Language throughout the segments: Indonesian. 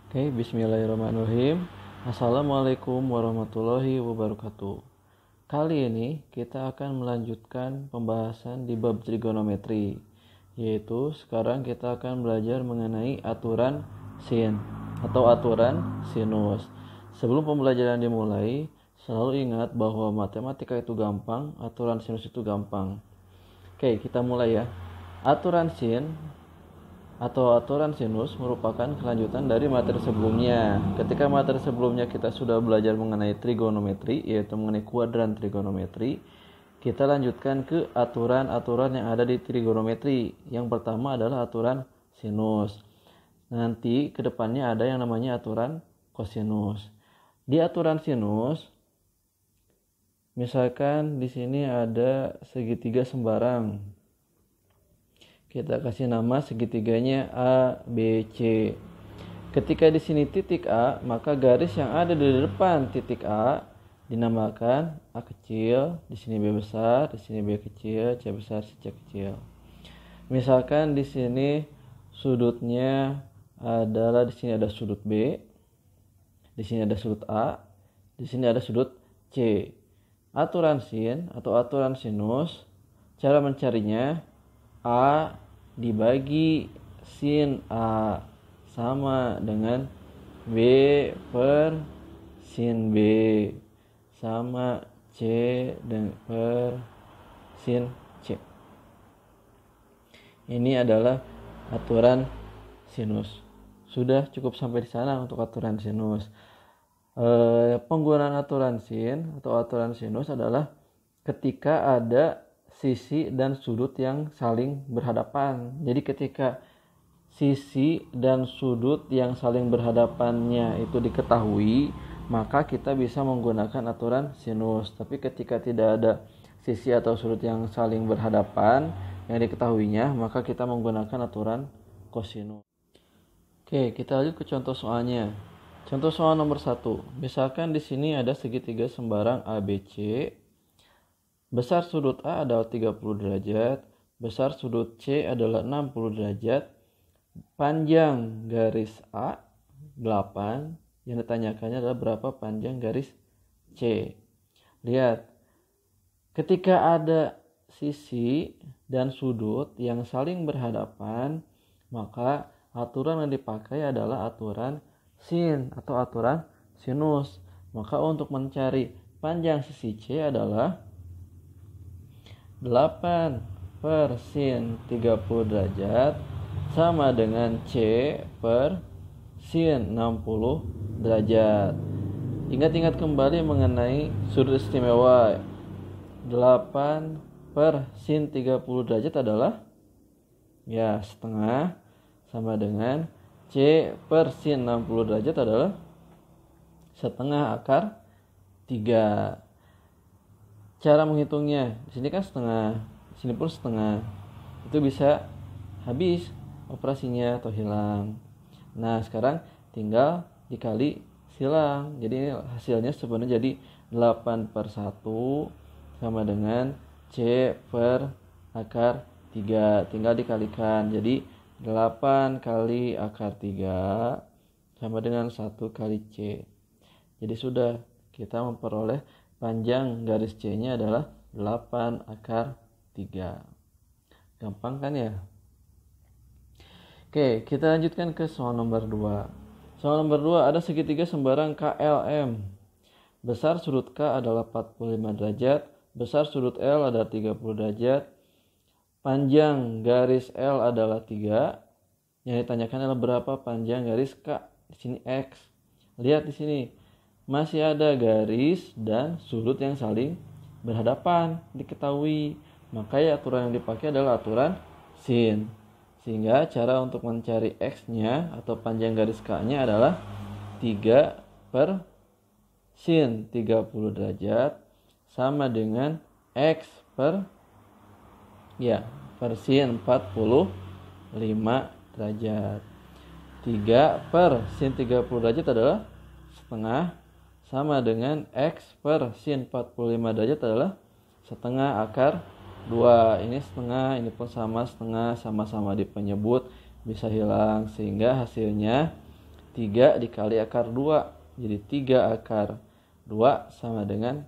Oke, bismillahirrahmanirrahim. Assalamualaikum warahmatullahi wabarakatuh. Kali ini kita akan melanjutkan pembahasan di bab trigonometri, yaitu sekarang kita akan belajar mengenai aturan sin atau aturan sinus. Sebelum pembelajaran dimulai, selalu ingat bahwa matematika itu gampang, aturan sinus itu gampang. Oke, kita mulai ya. Aturan sin atau aturan sinus merupakan kelanjutan dari materi sebelumnya. Ketika materi sebelumnya kita sudah belajar mengenai trigonometri, yaitu mengenai kuadran trigonometri, kita lanjutkan ke aturan-aturan yang ada di trigonometri. Yang pertama adalah aturan sinus. Nanti ke depannya ada yang namanya aturan kosinus. Di aturan sinus, misalkan di sini ada segitiga sembarang. Kita kasih nama segitiganya A, B, C. Ketika di sini titik A, maka garis yang ada di depan titik A dinamakan A kecil, di sini B besar, di sini B kecil, C besar, C kecil. Misalkan di sini sudutnya adalah di sini ada sudut B, di sini ada sudut A, di sini ada sudut C. Aturan sin atau aturan sinus, cara mencarinya A dibagi sin A sama dengan B per sin B sama C per sin C. Ini adalah aturan sinus. Sudah cukup sampai di sana untuk aturan sinus. Penggunaan aturan sin atau aturan sinus adalah ketika ada sisi dan sudut yang saling berhadapan. Jadi ketika sisi dan sudut yang saling berhadapannya itu diketahui, maka kita bisa menggunakan aturan sinus. Tapi ketika tidak ada sisi atau sudut yang saling berhadapan yang diketahuinya, maka kita menggunakan aturan kosinus. Oke, kita lanjut ke contoh soalnya. Contoh soal nomor 1. Misalkan di sini ada segitiga sembarang ABC. Besar sudut A adalah 30 derajat, besar sudut C adalah 60 derajat, panjang garis A 8, yang ditanyakannya adalah berapa panjang garis C. Lihat, ketika ada sisi dan sudut yang saling berhadapan, maka aturan yang dipakai adalah aturan sin atau aturan sinus. Maka untuk mencari panjang sisi C adalah 8 per sin 30 derajat sama dengan C per sin 60 derajat. Ingat-ingat kembali mengenai sudut istimewa. 8 per sin 30 derajat adalah setengah sama dengan C per sin 60 derajat adalah setengah akar 3. Cara menghitungnya, di sini kan setengah, di sini pun setengah. Itu bisa habis operasinya atau hilang. Nah, sekarang tinggal dikali silang. Jadi ini hasilnya sebenarnya jadi 8 per 1 sama dengan C per akar 3. Tinggal dikalikan. Jadi 8 kali akar 3 sama dengan 1 kali C. Jadi sudah kita memperoleh panjang garis C-nya adalah 8 akar 3. Gampang kan ya? Oke, kita lanjutkan ke soal nomor 2. Soal nomor 2, ada segitiga sembarang KLM. Besar sudut K adalah 45 derajat, besar sudut L adalah 30 derajat, panjang garis L adalah 3. Yang ditanyakan adalah berapa panjang garis K. Di sini X. Lihat di sini. Masih ada garis dan sudut yang saling berhadapan diketahui. Maka aturan yang dipakai adalah aturan sin. Sehingga cara untuk mencari X-nya atau panjang garis K-nya adalah 3 per sin 30 derajat sama dengan X per sin 45 derajat. 3 per sin 30 derajat adalah setengah sama dengan X per sin 45 derajat adalah setengah akar 2. Ini setengah, ini pun sama setengah, sama-sama di penyebut bisa hilang. Sehingga hasilnya 3 dikali akar 2. Jadi 3 akar 2 sama dengan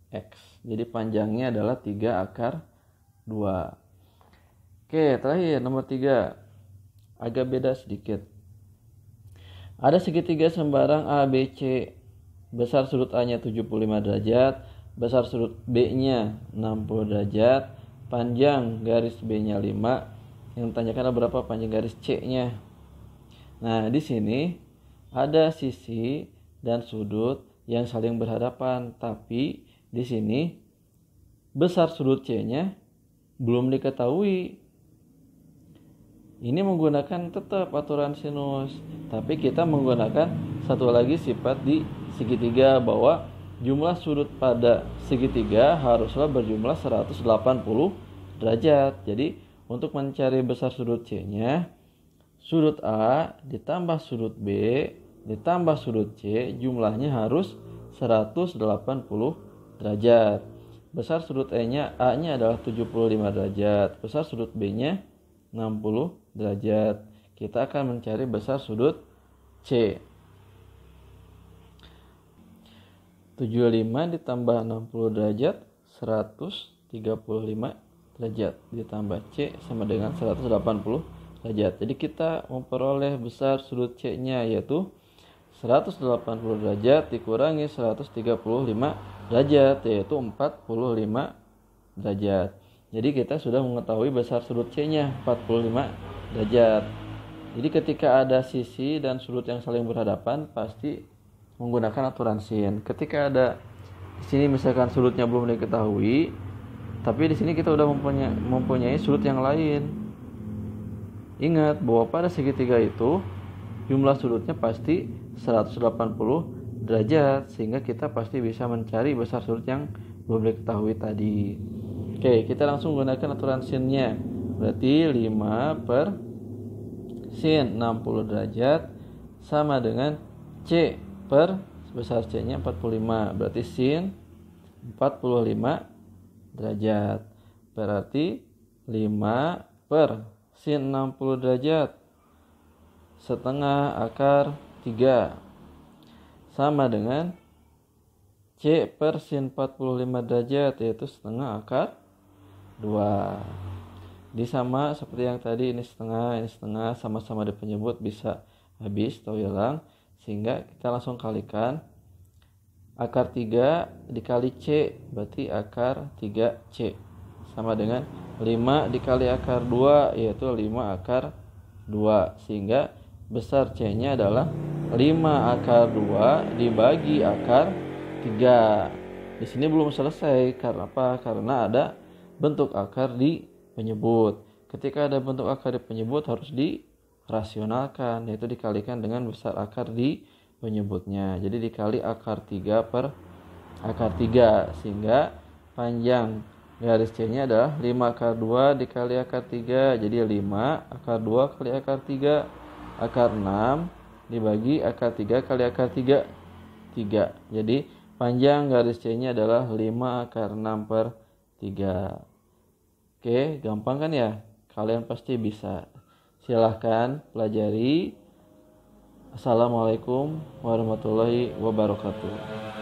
X. Jadi panjangnya adalah 3 akar 2. Oke, terakhir nomor 3. Agak beda sedikit. Ada segitiga sembarang ABC. Besar sudut A-nya 75 derajat, besar sudut B-nya 60 derajat, panjang garis B-nya 5. Yang ditanyakan adalah berapa panjang garis C-nya. Nah, di sini ada sisi dan sudut yang saling berhadapan, tapi di sini besar sudut C-nya belum diketahui. Ini menggunakan tetap aturan sinus, tapi kita menggunakan satu lagi sifat di segitiga, bahwa jumlah sudut pada segitiga haruslah berjumlah 180 derajat. Jadi untuk mencari besar sudut C-nya, sudut A ditambah sudut B ditambah sudut C jumlahnya harus 180 derajat. Besar sudut A-nya adalah 75 derajat, besar sudut B-nya 60 derajat. Kita akan mencari besar sudut C. 75 ditambah 60 derajat 135 derajat, ditambah C sama dengan 180 derajat. Jadi kita memperoleh besar sudut C-nya yaitu 180 derajat dikurangi 135 derajat, yaitu 45 derajat. Jadi kita sudah mengetahui besar sudut C-nya 45 derajat. Jadi ketika ada sisi dan sudut yang saling berhadapan, pasti menggunakan aturan sin. Ketika ada di sini misalkan sudutnya belum diketahui, tapi di sini kita udah mempunyai sudut yang lain. Ingat bahwa pada segitiga itu jumlah sudutnya pasti 180 derajat, sehingga kita pasti bisa mencari besar sudut yang belum diketahui tadi. Oke, kita langsung gunakan aturan sinnya. Berarti 5 per sin 60 derajat sama dengan C per besar C-nya 45. Berarti sin 45 derajat. Berarti 5 per sin 60 derajat setengah akar 3 sama dengan C per sin 45 derajat, yaitu setengah akar 2. Ini sama seperti yang tadi, ini setengah, sama-sama di penyebut bisa habis atau hilang, sehingga kita langsung kalikan. Akar 3 dikali C berarti akar 3C sama dengan 5 dikali akar 2, yaitu 5 akar 2, sehingga besar C-nya adalah 5 akar 2 dibagi akar 3. Di sini belum selesai, karena apa? Karena ada bentuk akar di penyebut. Ketika ada bentuk akar di penyebut harus dirasionalkan, yaitu dikalikan dengan besar akar di penyebutnya. Jadi dikali akar 3 per akar 3, sehingga panjang garis C-nya adalah 5 akar 2 dikali akar 3. Jadi 5 akar 2 kali akar 3, akar 6 dibagi akar 3 kali akar 3. Jadi panjang garis C-nya adalah 5 akar 6 per 3. Oke, gampang kan ya? Kalian pasti bisa. Silahkan pelajari. Assalamualaikum warahmatullahi wabarakatuh.